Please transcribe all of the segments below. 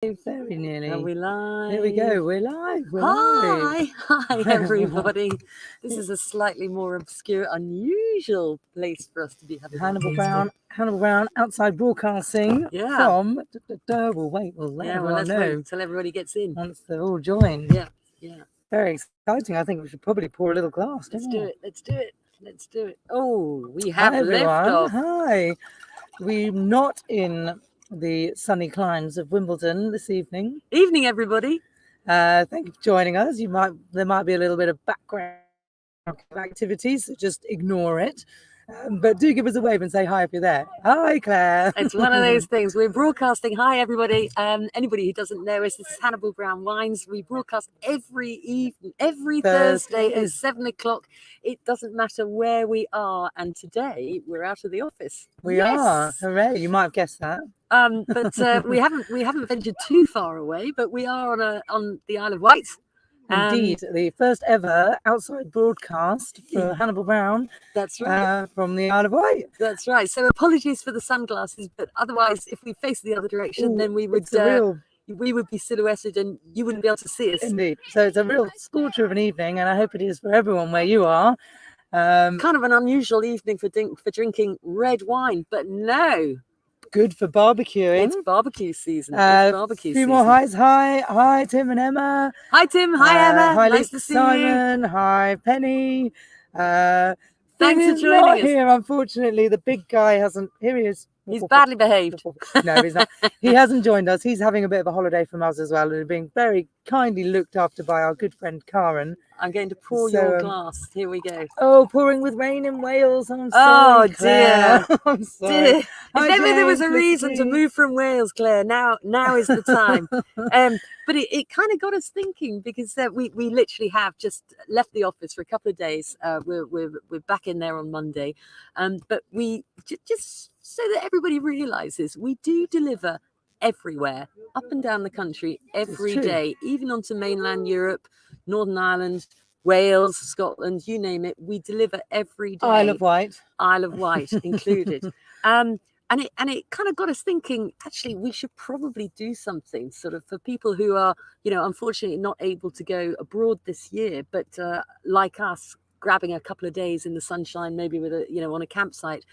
Very nearly. Are we live? There we go. We're live. Hi, everybody. This is a slightly more obscure, unusual place for us to be having Hannibal Brown, outside broadcasting from. We'll let everyone know until everybody gets in. Once they're all joined. Yeah. Very exciting. I think we should probably pour a little glass. Let's do it. Oh, we have liftoff. Hi. We're not in the sunny climes of Wimbledon this evening. Evening, everybody. Thank you for joining us. There might be a little bit of background activities, so just ignore it. But do give us a wave and say hi if you're there. Hi, Claire. It's one of those things. We're broadcasting. Hi, everybody. Anybody who doesn't know us, this is Hannibal Brown Wines. We broadcast every evening, every Thursday at 7:00. It doesn't matter where we are. And today we're out of the office. We are. Hooray! You might have guessed that. But we haven't ventured too far away. But we are on the Isle of Wight. Indeed, the first ever outside broadcast for Hannibal Brown. That's right. From the Isle of Wight. That's right. So apologies for the sunglasses, but otherwise, if we face the other direction, then we would be silhouetted and you wouldn't be able to see us. Indeed. So it's a real scorcher of an evening, and I hope it is for everyone where you are. Kind of an unusual evening for drinking red wine, but no. Good for barbecuing. It's barbecue season. A few more highs. Hi, Tim and Emma. Hi, Tim. Hi, Emma. Hi, nice to see Simon. You. Hi, Penny. Thanks for joining us. Here, unfortunately, the big guy hasn't. Here he is. He's badly behaved. No, he's not. He hasn't joined us. He's having a bit of a holiday from us as well, and being very kindly looked after by our good friend Karen. I'm going to pour your glass. Here we go. Oh, pouring with rain in Wales. I'm sorry, Claire. Dear. I'm sorry. Dear. If ever there was a reason to move from Wales, Claire, now is the time. But it kind of got us thinking because we literally have just left the office for a couple of days. We're back in there on Monday, but we just so that everybody realizes we do deliver everywhere, up and down the country every day, even onto mainland Europe, Northern Ireland, Wales, Scotland, you name it. We deliver every day. Isle of Wight included. And it kind of got us thinking, actually, we should probably do something sort of for people who are, unfortunately not able to go abroad this year, but like us, grabbing a couple of days in the sunshine, maybe with on a campsite,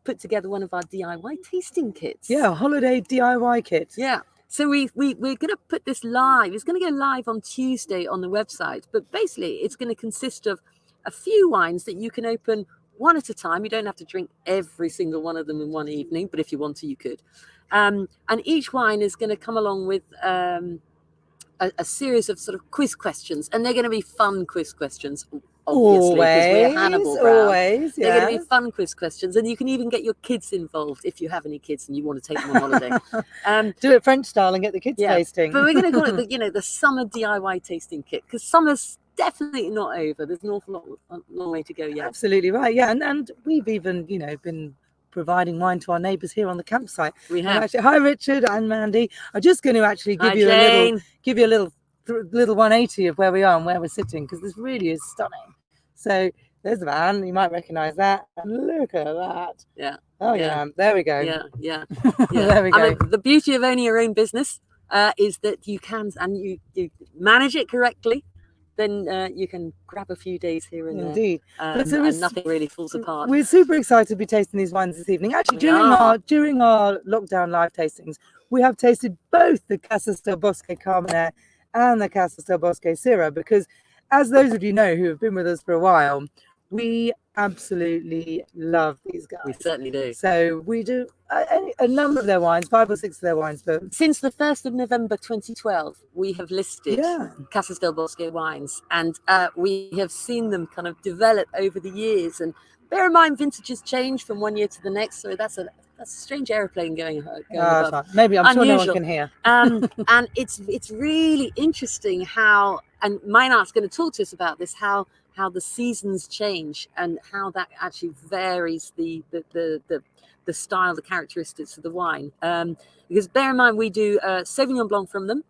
put together one of our DIY tasting kits. Yeah, a holiday DIY kit. Yeah. So we're going to put this live. It's going to go live on Tuesday on the website. But basically, it's going to consist of a few wines that you can open one at a time. You don't have to drink every single one of them in one evening, but if you want to, you could. And each wine is going to come along with a series of sort of quiz questions. And they're going to be fun quiz questions. Obviously, because we're Hannibal Brown. Always, yeah. They're going to be fun quiz questions, and you can even get your kids involved if you have any kids and you want to take them on holiday. Do it French style and get the kids tasting. But we're going to call it the summer DIY tasting kit because summer's definitely not over. There's an awful long way to go yet. Absolutely right. Yeah, and we've even been providing wine to our neighbours here on the campsite. We have. Actually, hi Richard and Mandy. I'm just going to actually give you a little 180 of where we are and where we're sitting because this really is stunning. So there's the van. You might recognise that. And look at that. Yeah. Oh yeah. There we go. Yeah. There we go. I mean, the beauty of owning your own business is that you can, and you manage it correctly, then you can grab a few days here and there. Indeed. And nothing really falls apart. We're super excited to be tasting these wines this evening. Actually, during our lockdown live tastings, we have tasted both the Casas del Bosque Carmenere and the Casas del Bosque Syrah because, as those of you know who have been with us for a while, we absolutely love these guys. We certainly do. So we do a number of their wines, 5 or 6 of their wines. But since the 1st of November 2012, we have listed Casas del Bosque wines, and we have seen them kind of develop over the years. And bear in mind, vintages change from one year to the next, so that's a strange airplane going above. Maybe I'm sure no one can hear. And it's really interesting how, and Meinard's going to talk to us about this, how the seasons change and how that actually varies the style, the characteristics of the wine. Because bear in mind, we do Sauvignon Blanc from them.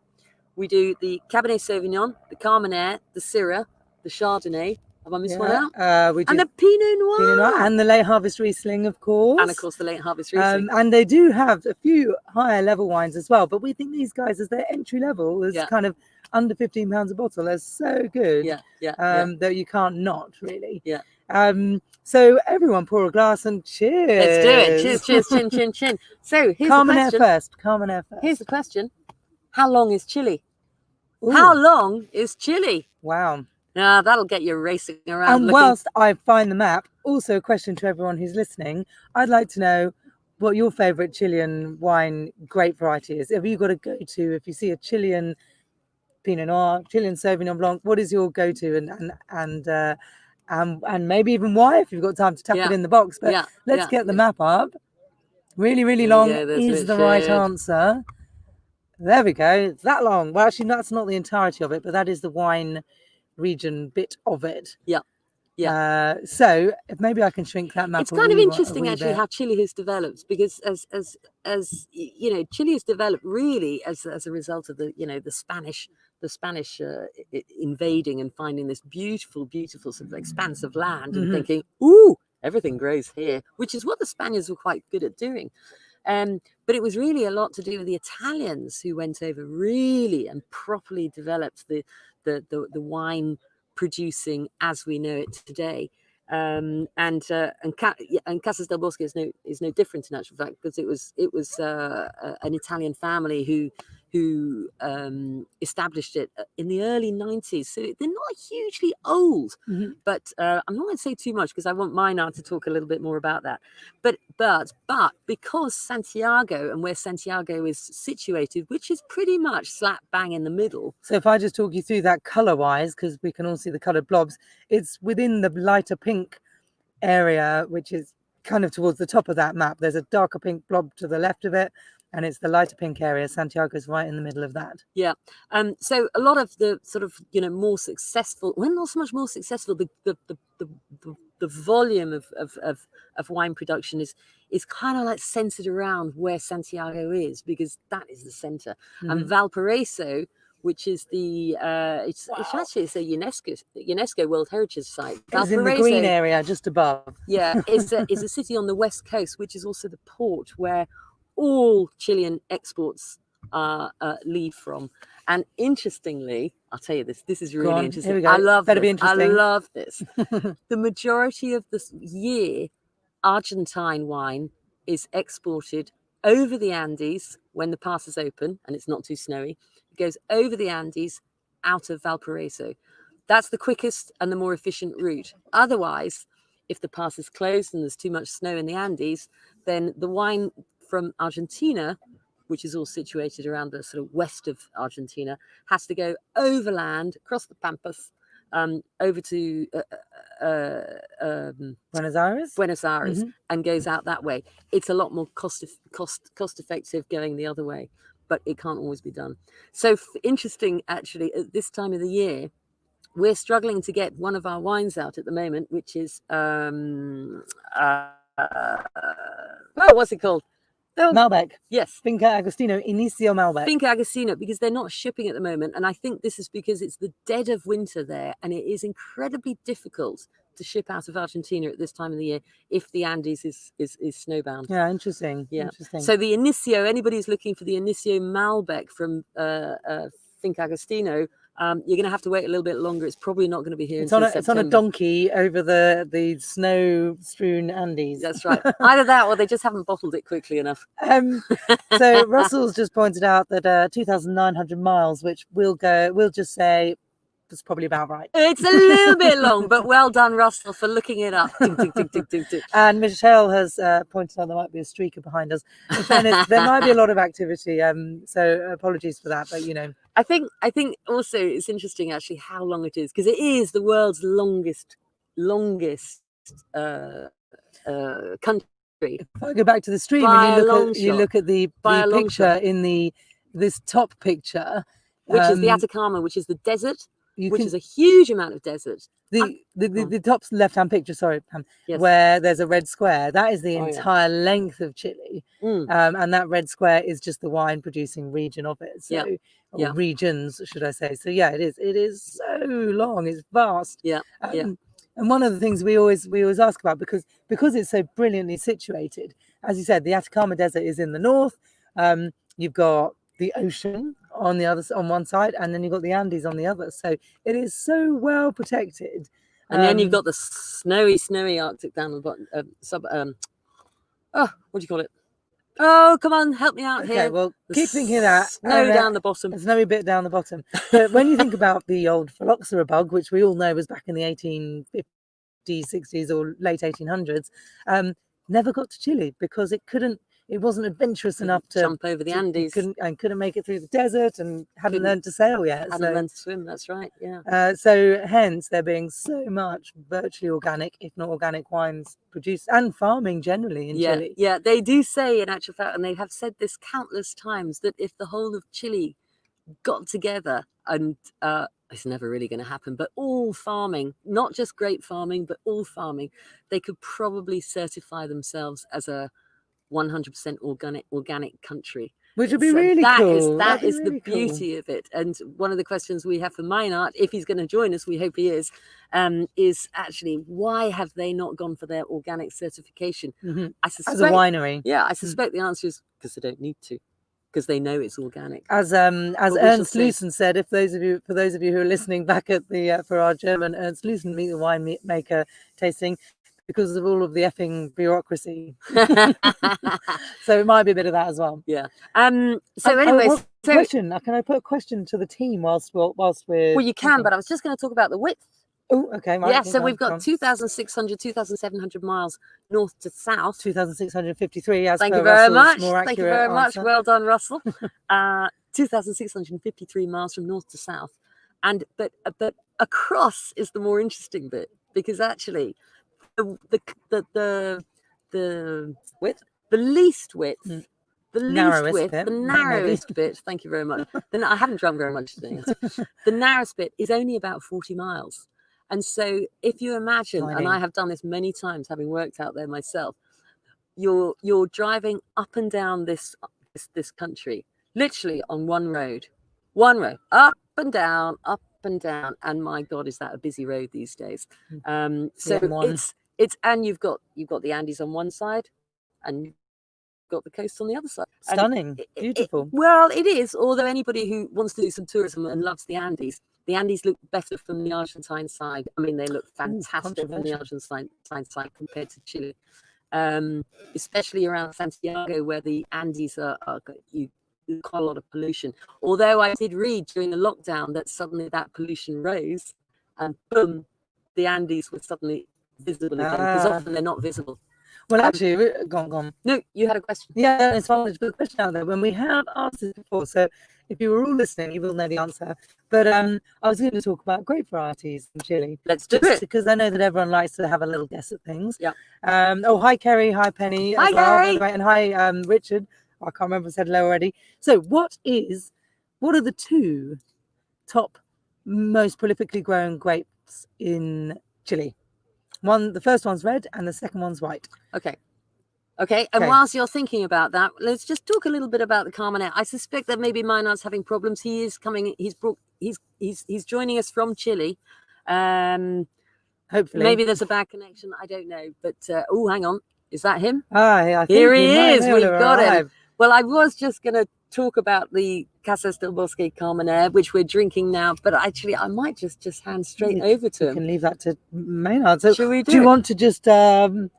We do the Cabernet Sauvignon, the Carmenere, the Syrah, the Chardonnay, Have I missed one out? We And do the Pinot Noir. Pinot Noir and the late harvest Riesling, of course. And of course the late harvest Riesling. And they do have a few higher level wines as well, but we think these guys, as their entry level, is kind of under £15 a bottle. They're so good that you can't not really. So everyone pour a glass and cheers. Let's do it. Cheers, cheers, chin, chin, chin. So here's the question. Carmenere first. Here's the question. How long is Chile? Ooh. How long is Chile? Wow. That'll get you racing around. And whilst I find the map, also a question to everyone who's listening, I'd like to know what your favourite Chilean wine grape variety is. Have you got a go-to? If you see a Chilean Pinot Noir, Chilean Sauvignon Blanc, what is your go-to? And maybe even why, if you've got time to tap it in the box. But let's get the map up. Really, really long is the right answer. There we go. It's that long. Well, actually, that's not the entirety of it, but that is the wine region bit of it. So if maybe I can shrink that map. It's kind of interesting actually how Chile has developed, because as you know, Chile has developed really as a result of the Spanish invading and finding this beautiful sort of expanse of land and thinking, ooh, everything grows here, which is what the Spaniards were quite good at doing. But it was really a lot to do with the Italians who went over really and properly developed the wine producing as we know it today. And Casas del Bosque is no different in actual fact, because it was an Italian family who established it in the early 90s. So they're not hugely old, but I'm not going to say too much because I want Meinard to talk a little bit more about that. But because Santiago and where Santiago is situated, which is pretty much slap bang in the middle. So if I just talk you through that colour-wise, because we can all see the coloured blobs, it's within the lighter pink area, which is kind of towards the top of that map. There's a darker pink blob to the left of it, and it's the lighter pink area. Santiago's right in the middle of that. So a lot of the sort of more successful, well, not so much more successful, the volume of wine production is kind of like centered around where Santiago is, because that is the center. And Valparaiso, which is the it's actually a UNESCO World Heritage Site. It's in the green area just above. Is a city on the west coast, which is also the port where all Chilean exports leave from. And interestingly, I'll tell you this is really interesting. Here we go. I love Better this. be interesting. I love this. The majority of this year, Argentine wine is exported over the Andes when the pass is open and it's not too snowy. It goes over the Andes out of Valparaiso. That's the quickest and the more efficient route. Otherwise, if the pass is closed and there's too much snow in the Andes, then the wine from Argentina, which is all situated around the sort of west of Argentina, has to go overland, across the Pampas, over to Buenos Aires, and goes out that way. It's a lot more cost effective going the other way, but it can't always be done. So interesting, actually, at this time of the year, we're struggling to get one of our wines out at the moment, which is what's it called? Malbec. Yes. Finca Agostino, Inicio Malbec. Finca Agostino, because they're not shipping at the moment. And I think this is because it's the dead of winter there, and it is incredibly difficult to ship out of Argentina at this time of the year if the Andes is snowbound. Yeah, interesting. Interesting. So the Inicio, anybody who's looking for the Inicio Malbec from Finca Agostino, you're going to have to wait a little bit longer. It's probably not going to be here until September. It's on a donkey over the snow-strewn Andes. That's right. Either that, or they just haven't bottled it quickly enough. So Russell's just pointed out that 2,900 miles, which we'll just say that's probably about right. It's a little bit long, but well done, Russell, for looking it up. Ding, ding, ding, ding, ding, ding. And Michelle has pointed out there might be a streaker behind us. In fairness, there might be a lot of activity, so apologies for that, but I think also it's interesting actually how long it is, because it is the world's longest country. If I go back to the stream by and you look at the picture in this top picture, which is the Atacama, which is the desert, which is a huge amount of desert. The top left-hand picture, sorry, Pam, where there's a red square, that is the entire length of Chile. And that red square is just the wine-producing region of it. So, regions, should I say. So, yeah, it is so long. It's vast. And one of the things we always ask about, because it's so brilliantly situated, as you said, the Atacama Desert is in the north. You've got the ocean on one side, and then you've got the Andes on the other. So it is so well protected. And then you've got the snowy Arctic down the bottom. What do you call it? Oh, come on, help me out here. Okay, well, keep thinking that. Snow down the bottom. A snowy bit down the bottom. But when you think about the old phylloxera bug, which we all know was back in the 1850s, 60s, or late 1800s, never got to Chile because it wasn't adventurous enough to jump over the Andes. Couldn't make it through the desert and hadn't learned to sail yet. Hadn't learned to swim, that's right, yeah. So hence there being so much virtually organic, if not organic, wines produced, and farming generally in Chile. Yeah, they do say, in actual fact, and they have said this countless times, that if the whole of Chile got together, and it's never really going to happen, but all farming, not just grape farming, but all farming, they could probably certify themselves as a 100% organic country, which would be really cool. That is the beauty of it. And one of the questions we have for Meinard, if he's going to join us, we hope he is actually, why have they not gone for their organic certification? I suspect, as a winery, I suspect the answer is because they don't need to, because they know it's organic. As Ernst Lucen said, for those of you who are listening back at the for our German Ernst Lucen Meet the Winemaker tasting, because of all of the effing bureaucracy. So it might be a bit of that as well. Yeah. So anyways, question. Can I put a question to the team whilst we're... Well, you can, but I was just going to talk about the width. Oh, okay. Right, yeah, so we've got 2,600, 2,700 miles north to south. 2,653, as Thank per you very Russell's much. more Thank you accurate very much. answer. Well done, Russell. 2,653 miles from north to south. But across is the more interesting bit, because actually the width, the least width, the narrowest bit. Thank you very much. Then I haven't drunk very much today. The narrowest bit is only about 40 miles, and so if you imagine, and I have done this many times, having worked out there myself, you're driving up and down this country, literally on one road, up and down, and my God, is that a busy road these days? So it's and you've got the Andes on one side, and you've got the coast on the other side. Stunning, beautiful. Well, it is. Although anybody who wants to do some tourism and loves the Andes look better from the Argentine side. I mean, they look fantastic from the Argentine side compared to Chile, especially around Santiago, where the Andes are quite a lot of pollution. Although I did read during the lockdown that suddenly that pollution rose, and boom, the Andes were suddenly visible again, because often they're not visible. Well, actually, go on. No, you had a question. Yeah, it's fine. There's a good question out there. When we have asked this before, so if you were all listening, you will know the answer. But I was going to talk about grape varieties in Chile. Let's do it, because I know that everyone likes to have a little guess at things. Yeah. Hi, Kerry. Hi, Penny. Hi, Kerry. And hi, Richard. I can't remember if I said hello already. So, what are the two top most prolifically grown grapes in Chile? The first one's red and the second one's white. Okay. And whilst you're thinking about that, let's just talk a little bit about the Carmener. I suspect that maybe Meinard's having problems. He is coming. He's joining us from Chile. Hopefully. Maybe there's a bad connection. I don't know. But hang on. Is that him? I think here he is. We've got him. arrived. Well, I was just going to talk about the Casas del Bosque Carmener, which we're drinking now, but actually I might just hand straight over to him. You can leave that to Meinard. So Shall we do you want to just do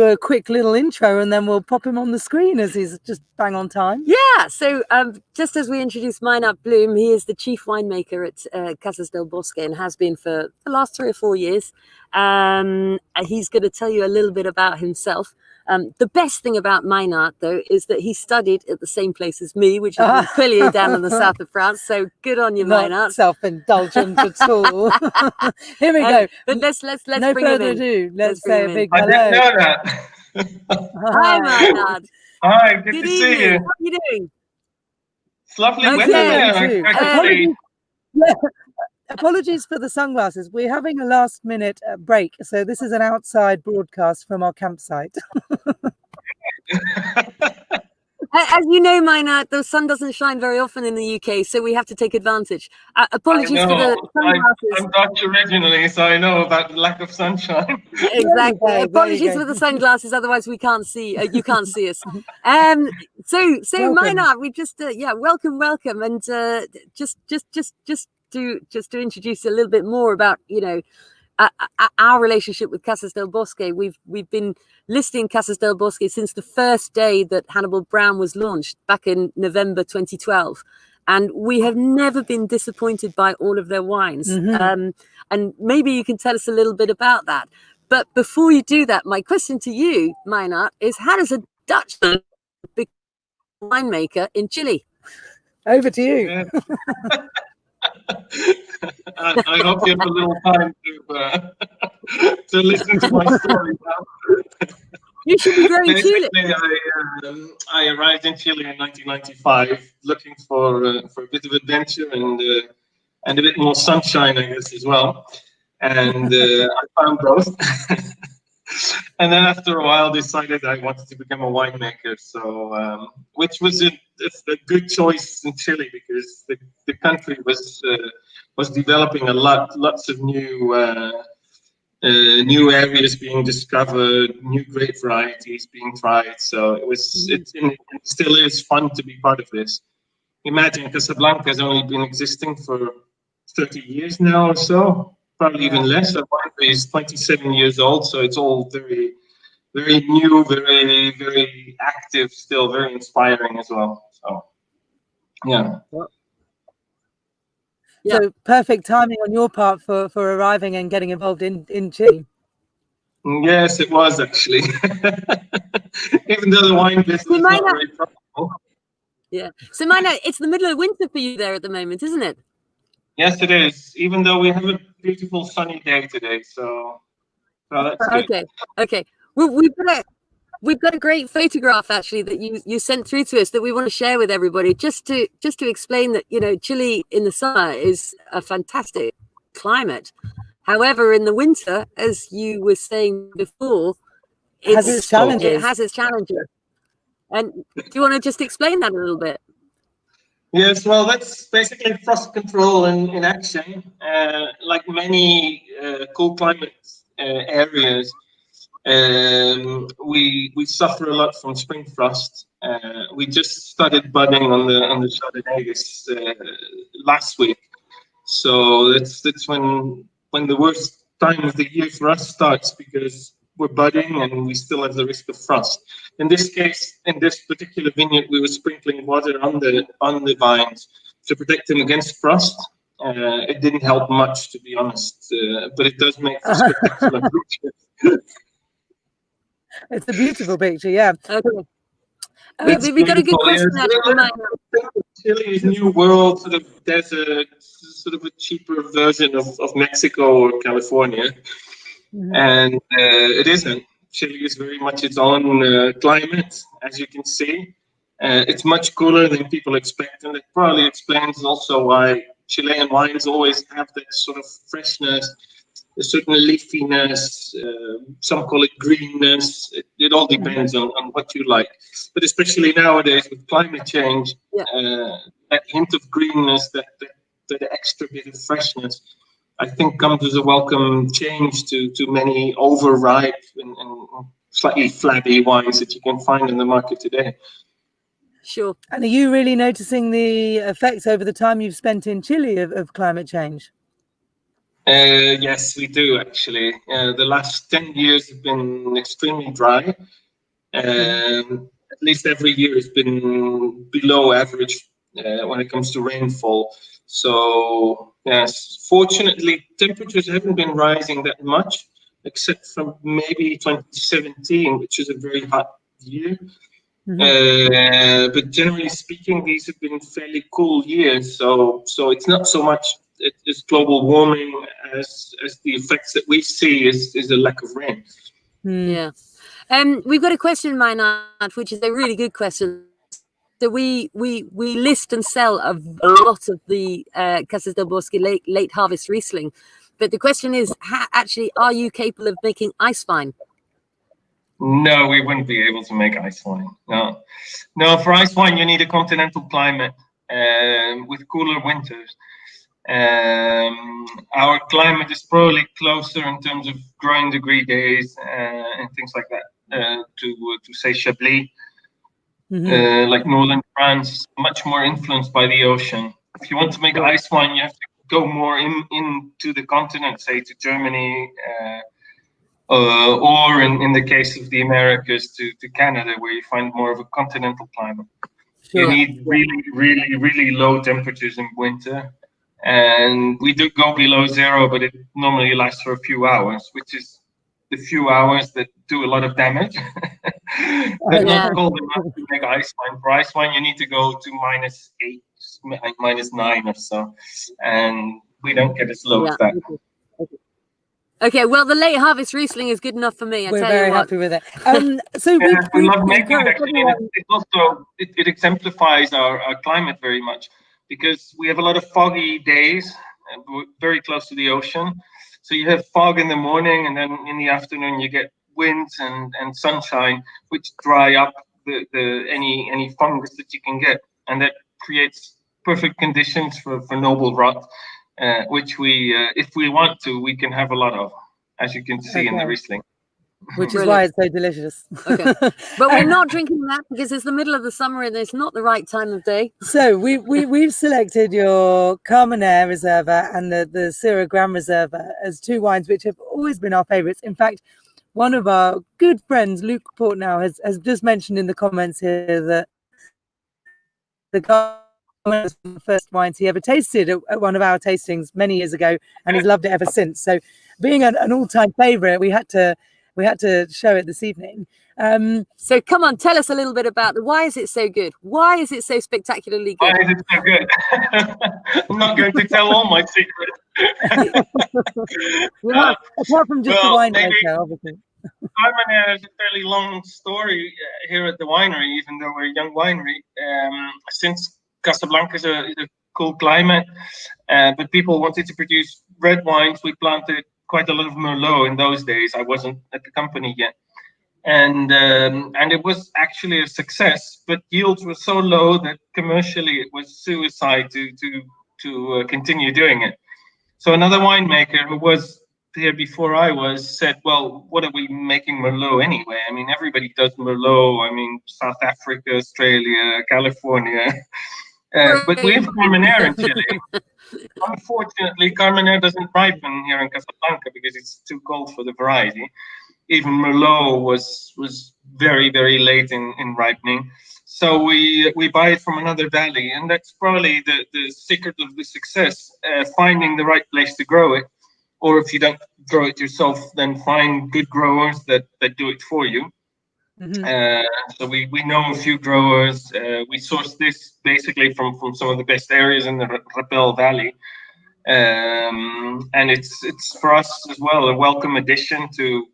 a quick little intro, and then we'll pop him on the screen as he's just bang on time? Yeah, so just as we introduced Meinard Bloom, he is the chief winemaker at Casas del Bosque and has been for the last 3 or 4 years. He's going to tell you a little bit about himself. The best thing about Meinard, though, is that he studied at the same place as me, which is Montpellier down in the south of France. So good on you, Not Meinard. Self-indulgent at all. Here we go. But let's no bring him further in. ado. Let's bring say him a in. big I hello. didn't know that. Hi, Meinard. Hi, good to Good see evening. you. How are you doing? It's lovely Okay, weather there. you too. I can see. Apologies for the sunglasses. We're having a last-minute break, so this is an outside broadcast from our campsite. As you know, Meinard, the sun doesn't shine very often in the UK, so we have to take advantage. Apologies for the sunglasses. I'm Dutch originally, so I know about the lack of sunshine. Exactly. There you Apologies go. for the sunglasses, otherwise we can't see. You can't see us. So Welcome. Meinard, we just welcome, and just to introduce a little bit more about our relationship with Casas del Bosque. We've been listing Casas del Bosque since the first day that Hannibal Brown was launched back in November 2012. And we have never been disappointed by all of their wines. Mm-hmm. And maybe you can tell us a little bit about that. But before you do that, my question to you, Meinard, is how does a Dutchman become a winemaker in Chile? Over to you. Yeah. I hope you have a little time to listen to my story now. You should be growing tulip. I arrived in Chile in 1995, looking for a bit of adventure and a bit more sunshine, I guess, as well. And I found both. And then after a while, decided I wanted to become a winemaker. So, which was a good choice in Chile because the country was developing lots of new areas being discovered, new grape varieties being tried. So it still is fun to be part of this. Imagine Casablanca has only been existing for 30 years now or so, probably even less. The winery is 27 years old, so it's all very, very new, very, very active, still very inspiring as well. So, yeah. So perfect timing on your part for arriving and getting involved in Chile. Yes, it was actually. Even though the wine business is not very profitable. Yeah. So Meinard, it's the middle of winter for you there at the moment, isn't it? Yes, it is. Even though we have a beautiful sunny day today, so that's good. Okay. Well, we've got a great photograph actually that you sent through to us that we want to share with everybody, just to explain that Chile in the summer is a fantastic climate. However, in the winter, as you were saying before, it has its challenges. And do you want to just explain that a little bit? Yes, well, that's basically frost control in action. Like many cool climate areas, we suffer a lot from spring frost. We just started budding on the Chardonnay last week, so that's when the worst time of the year for us starts because we're budding and we still have the risk of frost. In this case, in this particular vineyard, we were sprinkling water on the vines to protect them against frost. It didn't help much, to be honest, but it does make for spectacular pictures. It's a beautiful picture, yeah. Okay. We got a good question. Chile's new world sort of desert, sort of a cheaper version of Mexico or California. And it isn't. Chile is very much its own climate, as you can see. It's much cooler than people expect, and it probably explains also why Chilean wines always have that sort of freshness, a certain leafiness, some call it greenness. It all depends on what you like. But especially nowadays with climate change, that hint of greenness, that extra bit of freshness, I think comes as a welcome change to many overripe and slightly flabby wines that you can find in the market today. Sure. And are you really noticing the effects over the time you've spent in Chile of climate change? Yes, we do actually. The last 10 years have been extremely dry. At least every year has been below average when it comes to rainfall. So yes, fortunately, temperatures haven't been rising that much, except from maybe 2017, which is a very hot year. But generally speaking, these have been fairly cool years. So it's not so much it's global warming as the effects that we see is a lack of rain. Yeah. We've got a question, Meinard, which is a really good question. So we list and sell a lot of the Casas del Bosque late harvest Riesling, but the question is, actually, are you capable of making ice wine? No, we wouldn't be able to make ice wine. No, no. For ice wine, you need a continental climate with cooler winters. Our climate is probably closer in terms of growing degree days and things like that to say Chablis, like northern France, much more influenced by the ocean. If you want to make ice wine, you have to go more into the continent, say to Germany. Or in the case of the Americas to Canada, where you find more of a continental climate. Sure. You need really, really, really low temperatures in winter. And we do go below zero, but it normally lasts for a few hours, which is the few hours that do a lot of damage. But not cold enough to make ice wine. For ice wine, you need to go to -8, -9 or so. And we don't get as low as that. Okay, well, the late harvest Riesling is good enough for me. We're very happy with it. So we love making it actually. It exemplifies our climate very much because we have a lot of foggy days, very close to the ocean. So you have fog in the morning, and then in the afternoon you get winds and sunshine, which dry up any fungus that you can get, and that creates perfect conditions for noble rot. Which we, if we want to, we can have a lot of, as you can see in the Riesling. Which is why it's so delicious. Okay. But we're not drinking that because it's the middle of the summer and it's not the right time of day. So we've selected your Carmenere Reserva and the Syrah Grand Reserva as two wines which have always been our favourites. In fact, one of our good friends, Luke Portnow, has just mentioned in the comments here that the the first wines he ever tasted at one of our tastings many years ago, and he's loved it ever since. So, being an all-time favourite, we had to show it this evening. So, come on, tell us a little bit about why is it so good? Why is it so spectacularly good? Why is it so good? I'm not going to tell all my secrets. Apart from just the winemaker, obviously. Carmenere is a fairly long story here at the winery, even though we're a young winery. Since Casablanca is a cool climate, but people wanted to produce red wines. We planted quite a lot of Merlot in those days. I wasn't at the company yet, and it was actually a success. But yields were so low that commercially it was suicide to continue doing it. So another winemaker who was here before I was said, "Well, what are we making Merlot anyway? I mean, everybody does Merlot. I mean, South Africa, Australia, California." But we have Carmenere in Chile. Unfortunately, Carmenere doesn't ripen here in Casablanca because it's too cold for the variety. Even Merlot was very, very late in ripening. So we buy it from another valley, and that's probably the secret of the success, finding the right place to grow it. Or if you don't grow it yourself, then find good growers that do it for you. So we know a few growers. We source this basically from some of the best areas in the Rapel Valley, and it's for us as well a welcome addition to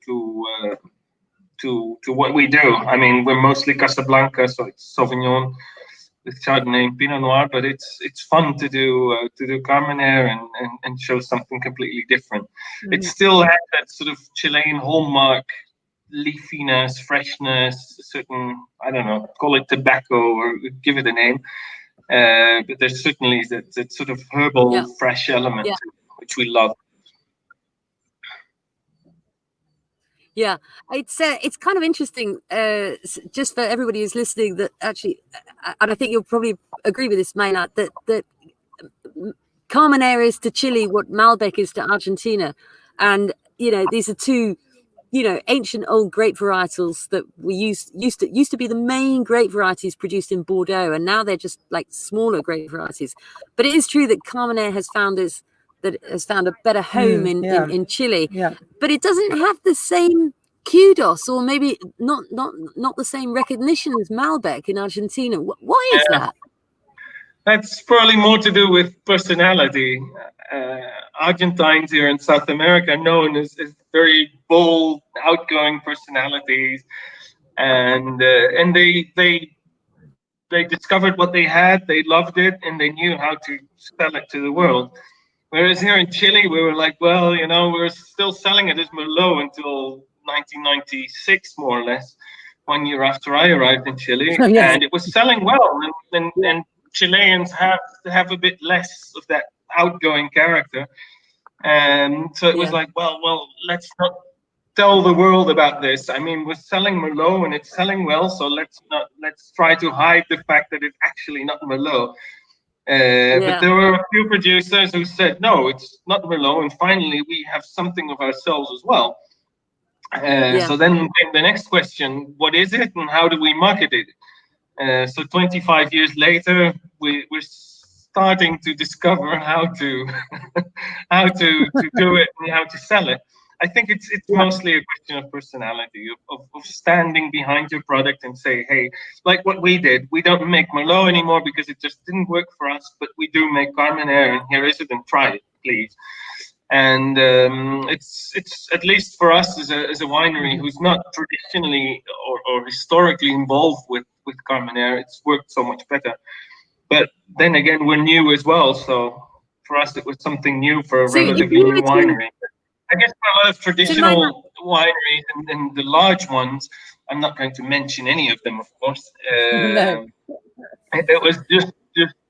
what we do. I mean, we're mostly Casablanca, so it's Sauvignon with Chardonnay and Pinot Noir, but it's fun to do Carmenere and show something completely different. It still has that sort of Chilean hallmark. Leafiness, freshness, certain, I don't know, call it tobacco or give it a name. But there's certainly that sort of herbal, fresh element which we love. Yeah, it's kind of interesting, just for everybody who's listening, that actually, and I think you'll probably agree with this, Meinard, that Carmenere is to Chile what Malbec is to Argentina, and these are two. Ancient old grape varietals that we used to be the main grape varieties produced in Bordeaux, and now they're just like smaller grape varieties. But it is true that Carmenere has found a better home in Chile. Yeah. But it doesn't have the same kudos, or maybe not the same recognition as Malbec in Argentina. Why is that? That's probably more to do with personality. Argentines here in South America are known as very bold, outgoing personalities, and they discovered what they had, they loved it, and they knew how to sell it to the world. Whereas here in Chile, we were like, well, we're still selling it as Merlot until 1996, more or less, 1 year after I arrived in Chile, Oh, yes. and it was selling well. And Chileans have a bit less of that outgoing character, and so it was like, well, let's not tell the world about this. I mean, we're selling Merlot and it's selling well, so let's try to hide the fact that it's actually not Merlot. But there were a few producers who said, no, it's not Merlot, and finally we have something of ourselves as well. So then came the next question: what is it, and how do we market it? So 25 years later, we're starting to discover how to how to do it and how to sell it. I think it's mostly a question of personality, of standing behind your product and say, hey, like what we did, we don't make Merlot anymore because it just didn't work for us, but we do make Carmenère, and here is it, and try it, please. And it's at least for us as a winery who's not traditionally or historically involved with Carmenère, it's worked so much better. But then again, we're new as well, so for us it was something new for a relatively new winery. I guess for a lot of traditional wineries and the large ones, I'm not going to mention any of them, of course. No. It was just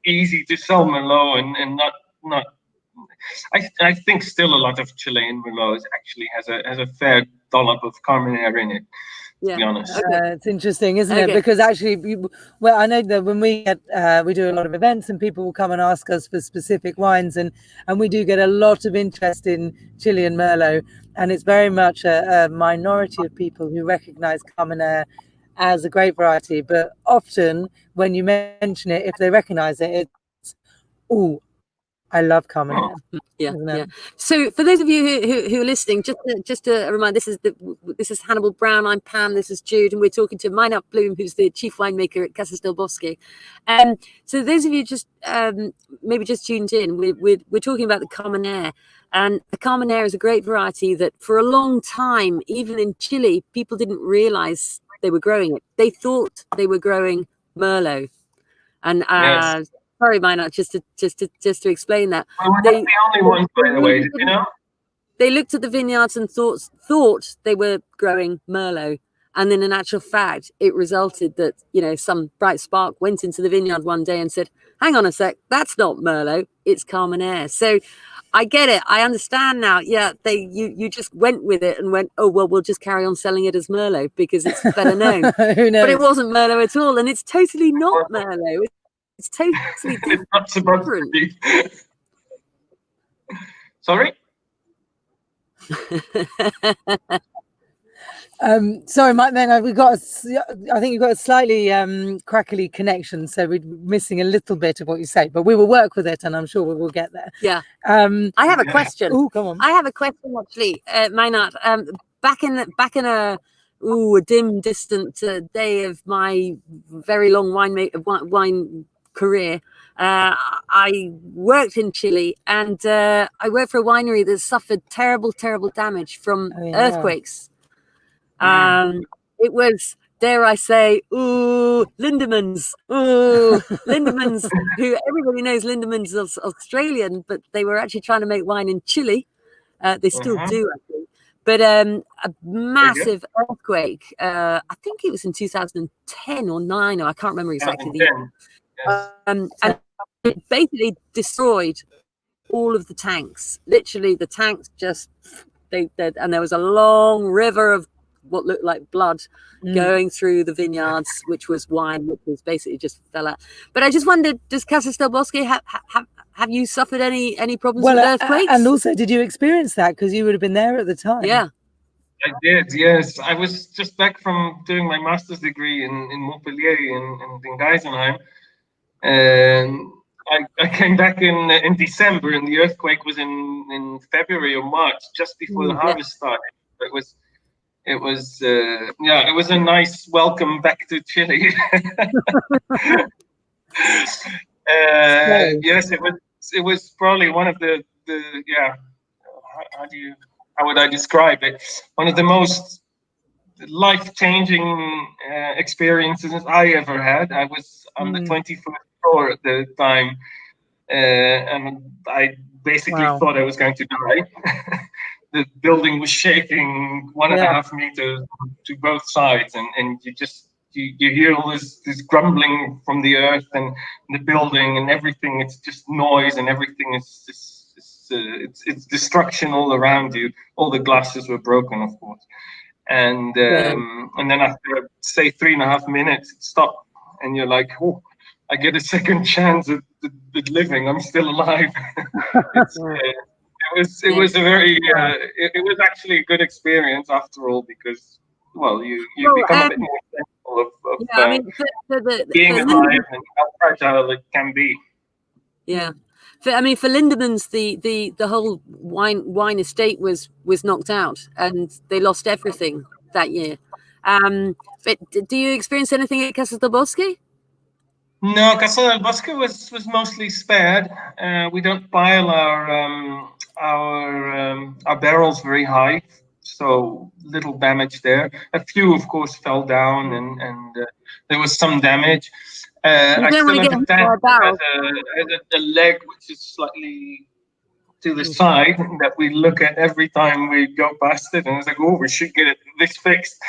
easy to sell Merlot and not. I think still a lot of Chilean Merlot actually has a fair dollop of Carmenère in it. To be honest, it's interesting, isn't it? Because actually, well, I know that when we get we do a lot of events, and people will come and ask us for specific wines, and we do get a lot of interest in Chilean Merlot, and it's very much a minority of people who recognize Carmenère as a great variety. But often, when you mention it, if they recognize it, it's I love Carmenère. Yeah. So for those of you who are listening, just to remind, this is Hannibal Brown. I'm Pam. This is Jude, and we're talking to Meinard Bloom, who's the chief winemaker at Casas del Bosque. So those of you just maybe just tuned in, we're talking about the Carmenère, and the Carmenère is a great variety that for a long time, even in Chile, people didn't realize they were growing it. They thought they were growing Merlot, and sorry, Meinard, just to explain that. Well, we're not the only ones, by the way, you know? They looked at the vineyards and thought they were growing Merlot. And then in actual fact, it resulted that, some bright spark went into the vineyard one day and said, hang on a sec, that's not Merlot, it's Carmenère. So I get it. I understand now. Yeah, you just went with it and went, oh, well, we'll just carry on selling it as Merlot because it's better known. Who knows? But it wasn't Merlot at all. And it's totally not Merlot. It's totally different. It's not supposed to be. Sorry? Sorry, Mike. Then I think you've got a slightly crackly connection, so we're missing a little bit of what you say. But we will work with it, and I'm sure we will get there. Yeah. I have a question. Oh, come on. I have a question actually, Meinard. Back in a dim, distant day of my very long wine career, I worked in Chile, and I worked for a winery that suffered terrible damage from earthquakes. It was, dare I say, Lindemans, Lindemans, who everybody knows Lindemans is Australian, but they were actually trying to make wine in Chile. They still do, I think. But a massive earthquake, I think it was in 2010 or 9, or I can't remember exactly the year. And it basically destroyed all of the tanks. Literally, the tanks just and there was a long river of what looked like blood going through the vineyards, which was wine, which was basically just fell out. But I just wondered, does Casas del Bosque have you suffered any problems with earthquakes? And also, did you experience that because you would have been there at the time? Yeah. I did, yes. I was just back from doing my master's degree in Montpellier in Geisenheim. And I came back in December, and the earthquake was in February or March, just before the harvest started. It was a nice welcome back to Chile. Yes, it was probably one of the how would I describe it? One of the most life-changing experiences I ever had. I was on the 21st floor at the time, and I basically thought I was going to die. the building was shaking 1.5 meters to both sides, and you hear all this grumbling from the earth and the building and everything. It's just noise, and everything is it's destruction all around you. All the glasses were broken, of course, and then after say 3.5 minutes, it stopped, and you're like, oh, I get a second chance at living. I'm still alive. It was a very it was actually a good experience after all, because you become a bit more sensible of being alive and how fragile it can be. Yeah. For Lindemans, the whole wine estate was knocked out, and they lost everything that year. But do you experience anything at Casas del Bosque? No, Casas del Bosque was mostly spared. We don't pile our barrels very high, so little damage there. A few, of course, fell down, and there was some damage. I still have a tank that has a leg which is slightly to the side that we look at every time we go past it, and it's like, oh, we should get this fixed.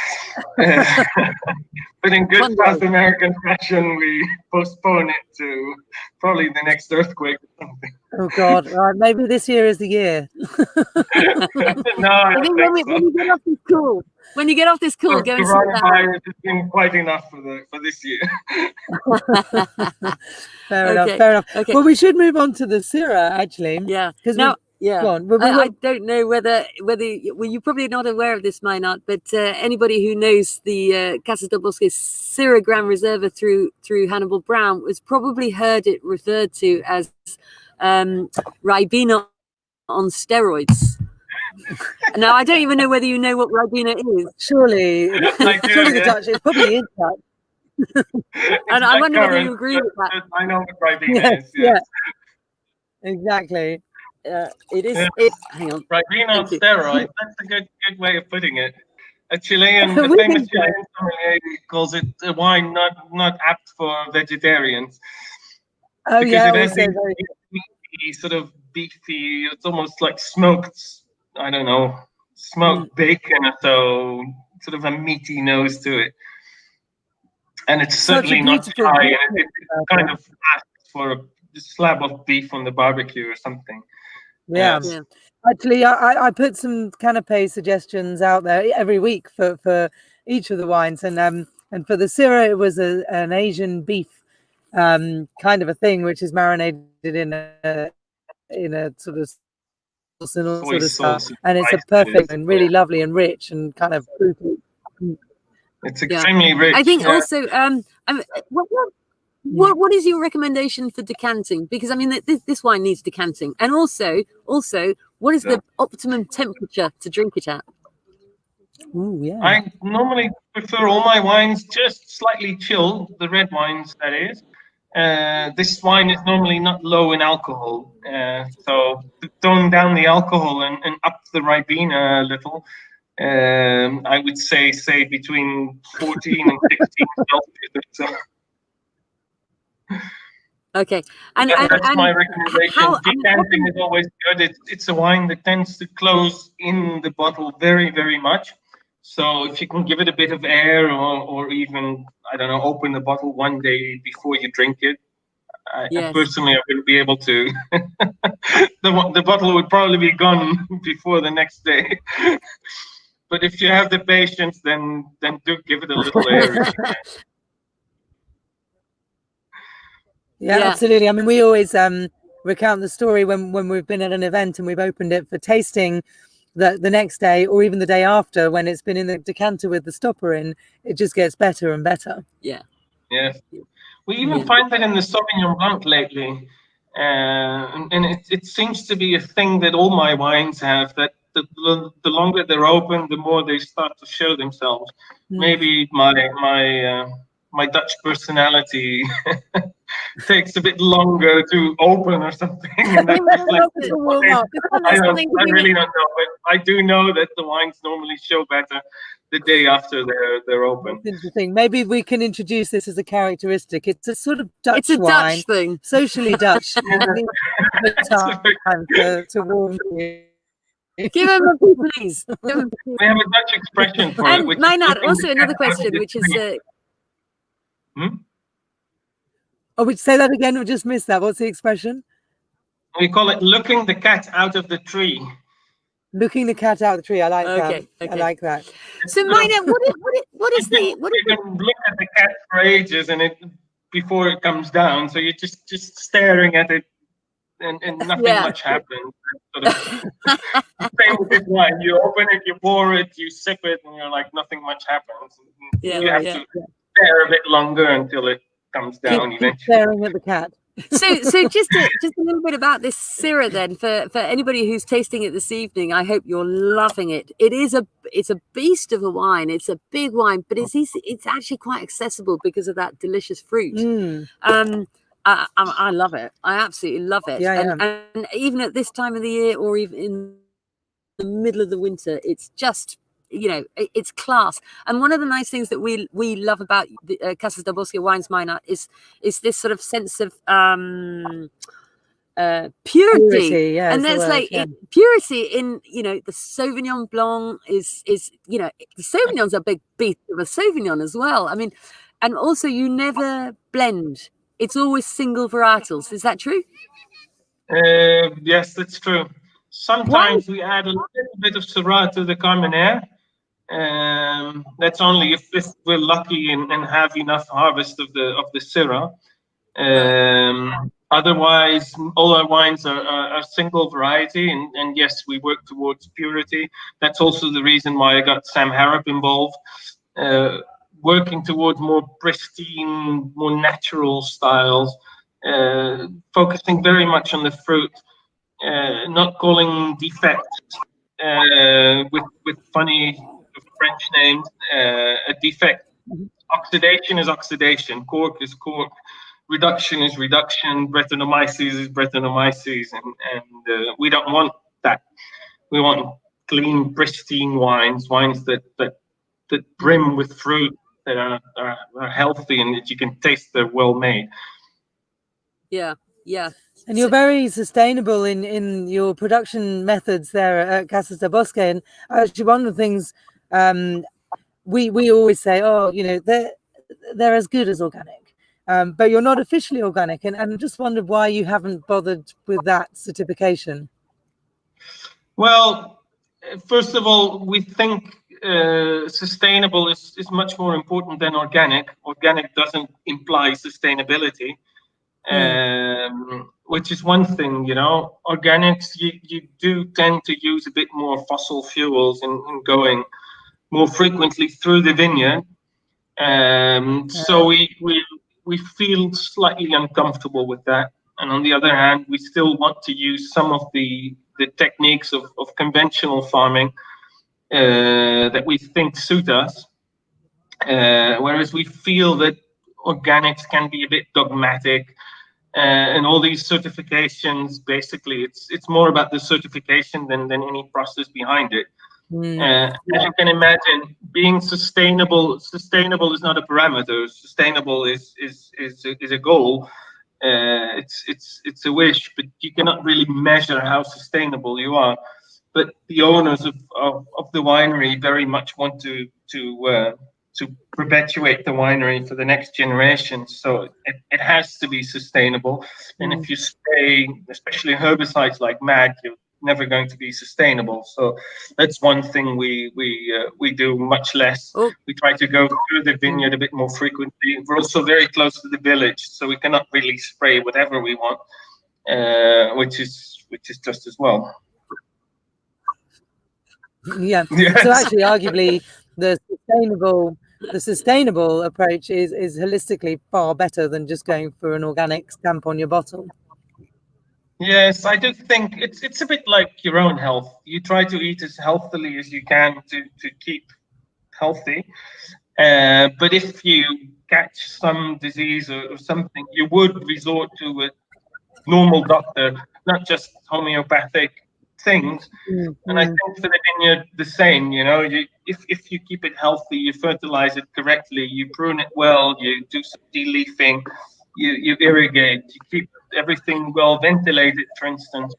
But in good South American fashion, we postpone it to probably the next earthquake or something. Oh God! Maybe this year is the year. No, I don't think so. When you get off this call, go and sit down. Coronavirus has been quite enough for this year. Fair enough. Okay. Well, we should move on to the Syrah, actually. Yeah. Because I don't know whether you're probably not aware of this, Meinard, but anybody who knows the Casas del Bosque Syrah Grand Reserva through Hannibal Brown has probably heard it referred to as Ribena on steroids. Now, I don't even know whether you know what Ribena is. Surely the Dutch. It probably is Dutch. And I wonder whether you agree with that. I know what Ribena is. Yes. Exactly. It is. Hang on. Ribena on steroids. That's a good way of putting it. A famous Chilean sommelier calls it a wine not apt for vegetarians. Oh, because it has these sort of beefy. It's almost like smoked bacon, so sort of a meaty nose to it. And it's certainly not dry, and it's kind of asked for a slab of beef on the barbecue or something. Yeah. Actually, I put some canapé suggestions out there every week for each of the wines, and for the Syrah it was an Asian beef kind of a thing, which is marinated in a sort of sauce and all sort of stuff, and it's a perfect and really lovely and rich and kind of fruity. It's extremely rich. I think also what is your recommendation for decanting? Because I mean this wine needs decanting, and also what is the optimum temperature to drink it at? Ooh, yeah. I normally prefer all my wines just slightly chilled, the red wines that is. This wine is normally not low in alcohol, so to tone down the alcohol and up the Ribena a little, I would say between 14 and 16 Celsius. Okay, that's my recommendation. Decanting is always good. It's a wine that tends to close in the bottle very, very much. So if you can give it a bit of air, or even open the bottle one day before you drink it. Personally, I wouldn't be able to. The bottle would probably be gone before the next day. But if you have the patience, then do give it a little air. Yeah, absolutely. I mean, we always recount the story when we've been at an event and we've opened it for tasting the next day, or even the day after, when it's been in the decanter with the stopper in, it just gets better and better. Yeah. Yes. We even find that in the Sauvignon Blanc lately, and it seems to be a thing that all my wines have, that the longer they're open, the more they start to show themselves. Maybe my Dutch personality takes a bit longer to open or something. And that's I really don't know, but I do know that the wines normally show better the day after they're open. That's interesting. Maybe we can introduce this as a characteristic. It's a sort of Dutch wine. Dutch thing. Socially Dutch. Time to warm you. Give him a pee, please. Give him a pee. We have a Dutch expression for it. And Which Meinard, is also another question, which is Oh, would you say that again? We just missed that. What's the expression? we call it looking the cat out of the tree. Looking the cat out of the tree. I like Okay, that. okay. I like that. so Meinard, what is the You can look at the cat for ages and it before it comes down, so you're just staring at it and nothing Yeah. much happens. Sort of, same with this wine. You open it, you pour it, you sip it, and you're like, nothing much happens. Yeah, You have yeah. to stare a bit longer until it comes down Keep eventually. staring at the cat. So just a little bit about this Syrah then for anybody who's tasting it this evening. I hope you're loving it. It's a beast of a wine. It's a big wine, but it's actually quite accessible because of that delicious fruit. I love it. I absolutely love it. Yeah, and even at this time of the year, or even in the middle of the winter, it's just, it's class. And one of the nice things that we love about the Casas del Bosque wines, Meinard, is this sort of sense of purity. Yeah, and there's purity in the Sauvignon Blanc is the Sauvignon's a big beast of a Sauvignon as well. I mean, and also you never blend. It's always single varietals. Is that true? Yes, that's true. Sometimes we add a little bit of Syrah to the Carmenère. That's only if we're lucky and have enough harvest of the Syrah. Otherwise, all our wines are single variety, and yes, we work towards purity. That's also the reason why I got Sam Harrop involved, working towards more pristine, more natural styles, focusing very much on the fruit, not calling defects with funny French names a defect. Oxidation is oxidation, cork is cork, reduction is reduction, Brettanomyces is Brettanomyces, and we don't want that. We want clean, pristine wines that brim with fruit, that are healthy and that you can taste they're well made. Yeah. And you're very sustainable in your production methods there at Casas del Bosque. And actually, one of the things we always say, they're as good as organic, but you're not officially organic. And just wondered why you haven't bothered with that certification. Well, first of all, we think sustainable is much more important than organic. Organic doesn't imply sustainability. Which is one thing, Organics, you do tend to use a bit more fossil fuels in going more frequently through the vineyard. So we feel slightly uncomfortable with that. And on the other hand, we still want to use some of the techniques of conventional farming that we think suit us. Whereas we feel that organics can be a bit dogmatic. And all these certifications, basically, it's more about the certification than any process behind it. As you can imagine, being sustainable is not a parameter. Sustainable is a goal. It's a wish, but you cannot really measure how sustainable you are. But the owners of the winery very much want to perpetuate the winery for the next generation. So it has to be sustainable. And if you spray, especially herbicides like MAD, you're never going to be sustainable. So that's one thing we do much less. We try to go through the vineyard a bit more frequently. We're also very close to the village, so we cannot really spray whatever we want, which is just as well. Yeah. Yes. So actually, arguably, the sustainable approach is holistically far better than just going for an organic stamp on your bottle. Yes, I do think it's a bit like your own health. You try to eat as healthily as you can to keep healthy. But if you catch some disease or something, you would resort to a normal doctor, not just homeopathic things. And I think for the vineyard the same, if you keep it healthy, you fertilize it correctly, you prune it well, you do some de-leafing, you irrigate, you keep everything well ventilated, for instance,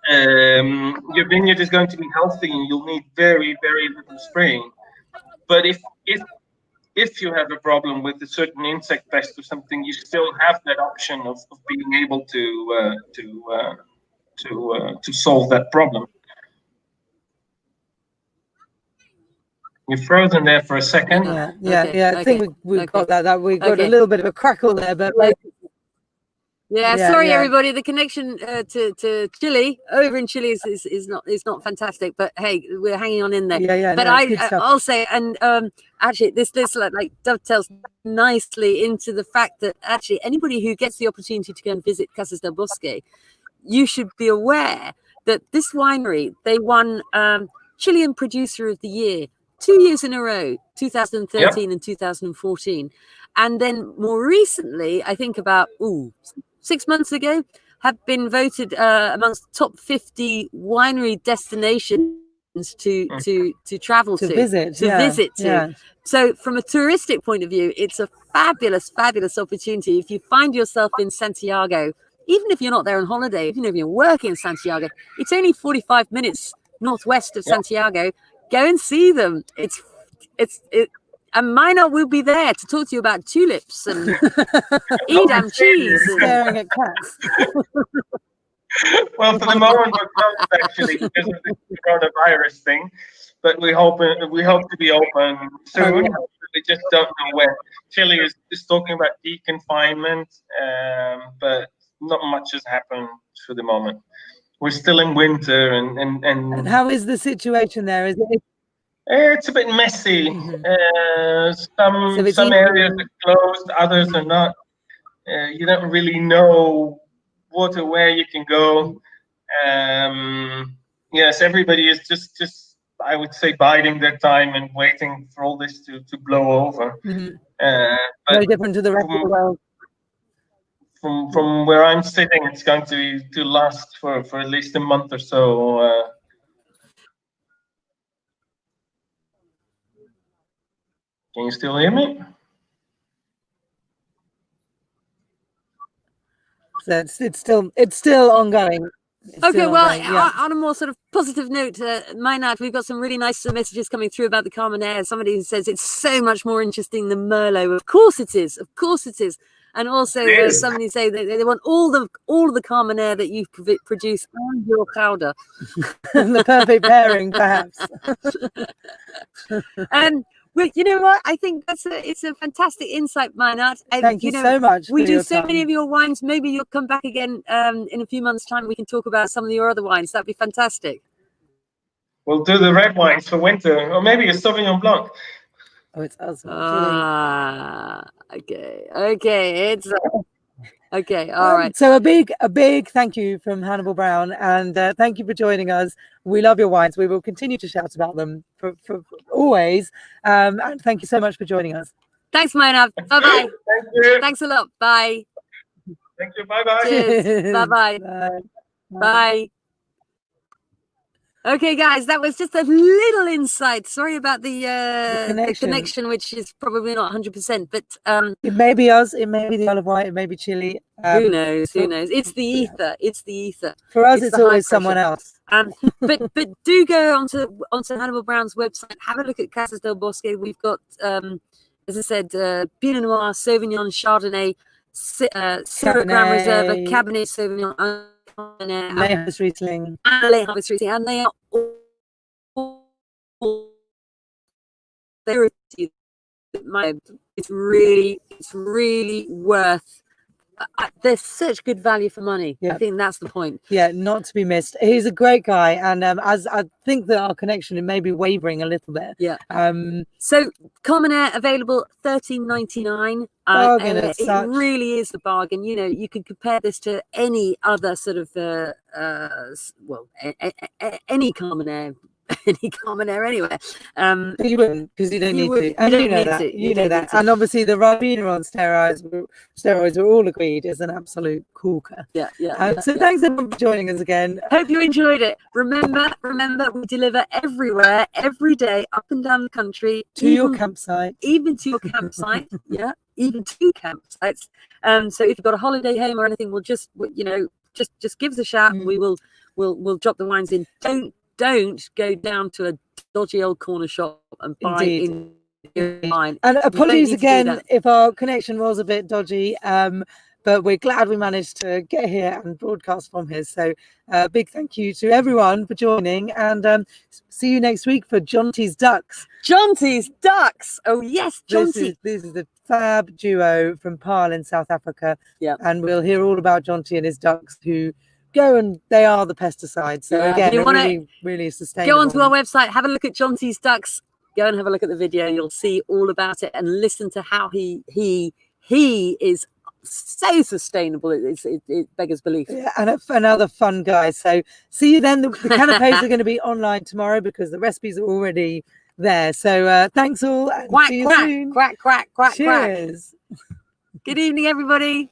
your vineyard is going to be healthy and you'll need very, very little spraying. But if you have a problem with a certain insect pest or something, you still have that option of being able to solve that problem. You're frozen there for a second. Yeah. I think we've got that. We got a little bit of a crackle there, but sorry everybody. The connection to Chile over in Chile is not fantastic, but hey, we're hanging on in there. But I'll say, and actually this like dovetails nicely into the fact that actually anybody who gets the opportunity to go and visit Casas del Bosque, you should be aware that this winery, they won Chilean Producer of the Year 2 years in a row, 2013 and 2014. And then more recently, I think about 6 months ago, have been voted amongst top 50 winery destinations to travel to visit to. So from a touristic point of view, it's a fabulous opportunity. If you find yourself in Santiago, even if you're not there on holiday, even if you're working in Santiago, it's only 45 minutes northwest of Santiago. Go and see them. And Meinard will be there to talk to you about tulips and Edam cheese. Staring at cats. Well, for the moment, we're closed actually because of the coronavirus thing. But we hope to be open soon. We just don't know when. Chile is talking about deconfinement, but not much has happened for the moment. We're still in winter, and how is the situation there? Is it? It's a bit messy. Some areas are closed, others are not. You don't really know what or where you can go. Yes, everybody is just I would say biding their time and waiting for all this to blow over. Very different to the rest of the world. From where I'm sitting, it's going to last for at least a month or so. Can you still hear me? So it's still ongoing. Okay, well, on a more sort of positive note, Meinard, we've got some really nice messages coming through about the Carmenere. Somebody who says it's so much more interesting than Merlot. Of course it is. And also somebody say that they want all of the Carmenere that you've produced and your Gouda. The perfect pairing, perhaps. Well, you know what? I think it's a fantastic insight, Meinard. Thank you so much. We do so many of your wines. Maybe you'll come back again in a few months' time. We can talk about some of your other wines. That'd be fantastic. We'll do the red wines for winter, or maybe a Sauvignon Blanc. Oh, it's awesome. Okay. It's okay. All right. So a big thank you from Hannibal Brown, and thank you for joining us. We love your wines. We will continue to shout about them for always. And thank you so much for joining us. Thanks, Meinard. Bye-bye. Thank you. Thanks a lot. Bye. Thank you. Bye-bye. Cheers. Bye-bye. Bye. Okay, guys, that was just a little insight. Sorry about the connection, which is probably not 100%, but it may be us, it may be the olive white, it may be Chile. Who knows? It's the ether. It's the ether. For us, it's always someone else. But do go onto Hannibal Brown's website. Have a look at Casas del Bosque. We've got, as I said, Pinot Noir, Sauvignon, Chardonnay, Syrah Grand Reserve, Cabernet Sauvignon, Harvest Riesling, and they are all it's really worth. They're such good value for money. I think that's the point. Yeah, not to be missed. He's a great guy, and as I think that our connection, it may be wavering a little bit. Yeah. So Carmenere available $13.99. It really is a bargain. You know, you can compare this to any other sort of any Carmenere. any Carmenere anywhere. But you wouldn't, because you don't You need would- to. you And don't you know need that. to. You know don't that. need to. And obviously the Ribena on steroids were all agreed is an absolute corker. Yeah. So thanks everyone for joining us again. Hope you enjoyed it. Remember, we deliver everywhere, every day, up and down the country, To your campsite. even to your campsite. Yeah, even to campsites. So if you've got a holiday home or anything, we'll just give us a shout, and we'll drop the wines in. Don't go down to a dodgy old corner shop and buy in wine. And apologies need to do again that. if our connection was a bit dodgy. But we're glad we managed to get here and broadcast from here. So big thank you to everyone for joining, and see you next week for Jonty's Ducks. Jonty's Ducks. Oh yes, Jonty. This is the fab duo from Paarl in South Africa. Yeah. And we'll hear all about Jonty and his ducks, who go and they are the pesticides. So again, you they're really sustainable. Go onto our website, have a look at Jonty's Ducks. Go and have a look at the video. You'll see all about it and listen to how he is so sustainable. It beggars belief. Yeah, and another fun guy. So see you then. The canapes are going to be online tomorrow because the recipes are already there. So thanks all. And Quack, see you quack, soon. quack, quack, quack, quack. Cheers. Good evening, everybody.